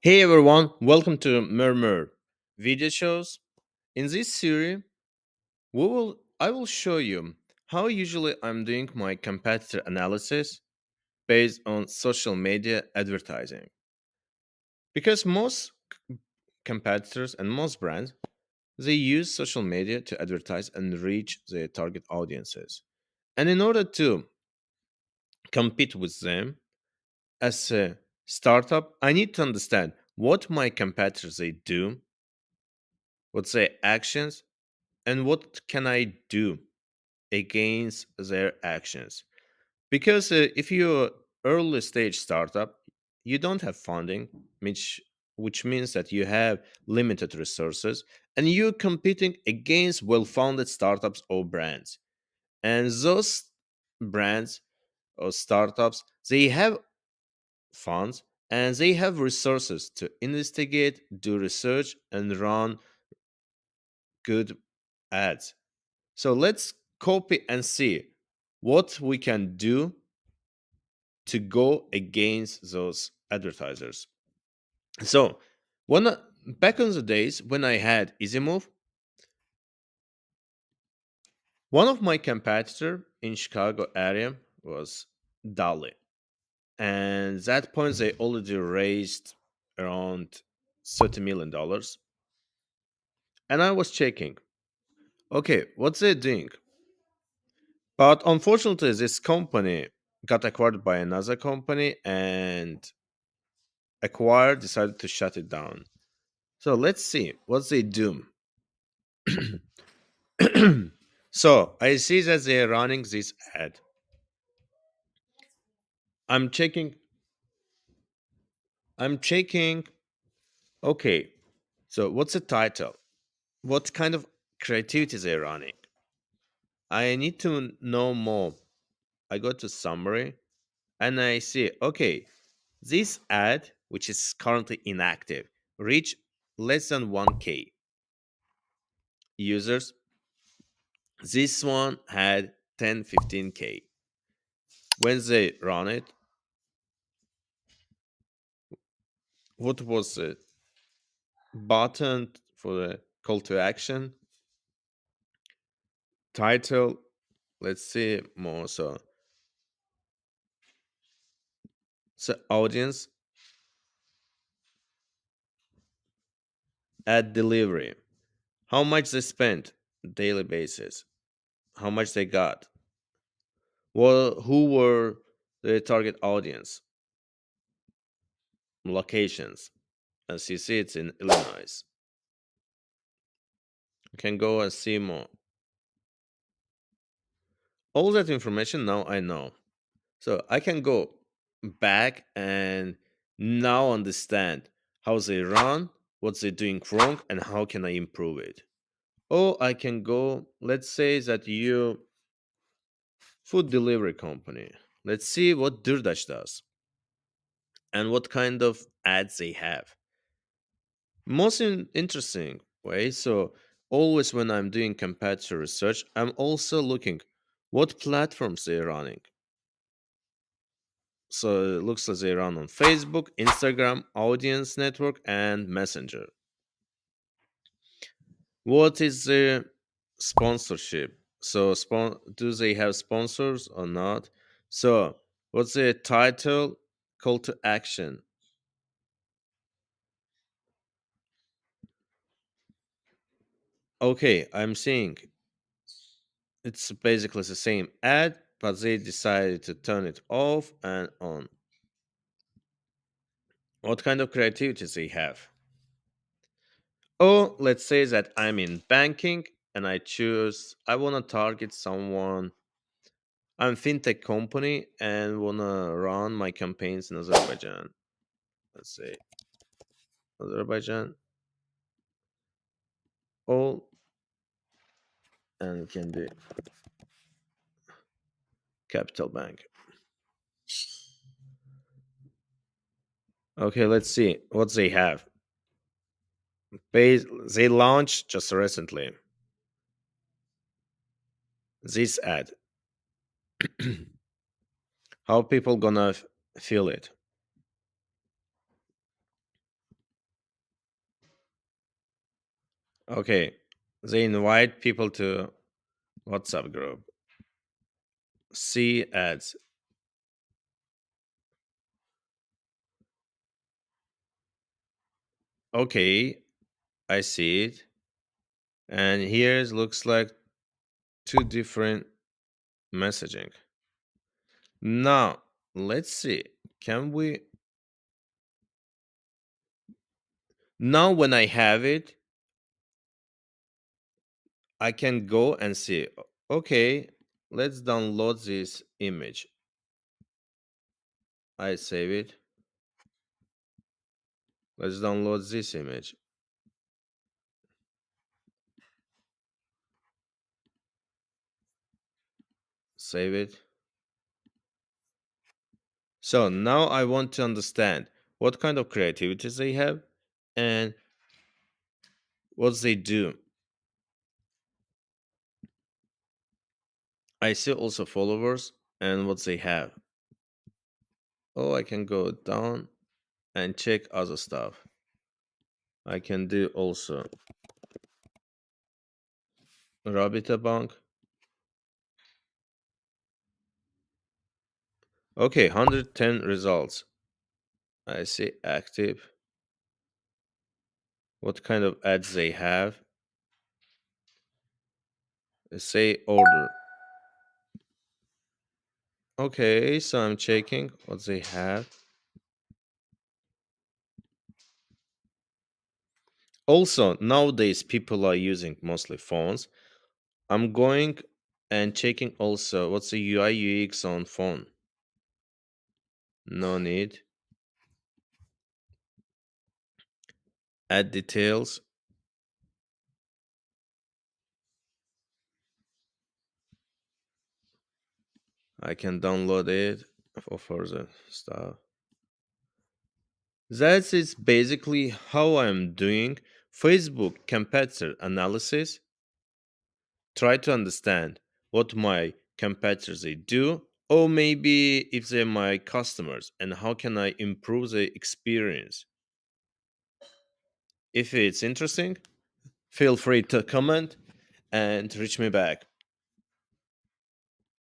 Hey everyone, welcome to Murmur video shows. In this series, I will show you how usually I'm doing my competitor analysis based on social media advertising. Because most competitors and most brands they use social media to advertise and reach their target audiences. And in order to compete with them as a startup, I need to understand what my competitors they do, what's their actions, and what can I do against their actions? Because if you're early stage startup, you don't have funding, which means that you have limited resources, and you're competing against well-founded startups or brands. And those brands or startups, they have funds and they have resources to investigate, do research, and run good ads. So let's copy and see what we can do to go against those advertisers. So when back in the days when I had EasyMove, one of my competitor in Chicago area was Dolly. And at that point they already raised around $30 million. And I was checking, okay, what's they doing? But unfortunately, this company got acquired by another company, and acquired decided to shut it down. So let's see what they do. So I see that they're running this ad. I'm checking. I'm checking. Okay. So what's the title? What kind of creativity they're running? I need to know more. I go to summary and I see. Okay, this ad, which is currently inactive, reach less than 1K users. This one had 10, 15K. When they run it, what was the button for the call to action? Title, let's see more. So audience, ad delivery, how much they spent daily basis, how much they got, well, who were the target audience, locations. As you see, it's in Illinois. You can go and see more. All that information now I know. So I can go back and now understand how they run, what they're doing wrong, and how can I improve it. Or I can go, let's say that you food delivery company. Let's see what DoorDash does and what kind of ads they have. Most interesting way. So always when I'm doing competitor research, I'm also looking what platforms they're running. So it looks like they run on Facebook, Instagram, Audience Network, and Messenger. What is the sponsorship? So do they have sponsors or not? So what's the title? Call to action. Okay, I'm seeing it's basically the same ad, but they decided to turn it off and on. What kind of creativity they have? Or let's say that I'm in banking and I want to target someone. I'm fintech company and want to run my campaigns in Azerbaijan. Let's say Azerbaijan. All and it can be Capital Bank. Okay, let's see what they have. They launched just recently this ad. How people gonna feel it? Okay, they invite people to WhatsApp group. See ads. Okay, I see it. And here it looks like two different messaging. Now, let's see. Can we now when I have it, I can go and see. Okay, let's download this image. I save it. Let's download this image. Save it. So now I want to understand what kind of creativities they have and what they do. I see also followers and what they have. Oh, I can go down and check other stuff. I can do also Rabita Bank. Okay, 110 results. I see active. What kind of ads they have? Say order. Okay, so I'm checking what they have. Also, nowadays people are using mostly phones. I'm going and checking also what's the UI UX on phone. No need. Add details. I can download it for further stuff. That is basically how I'm doing Facebook competitor analysis. Try to understand what my competitors they do, or maybe if they're my customers, and how can I improve the experience. If it's interesting, feel free to comment and reach me back.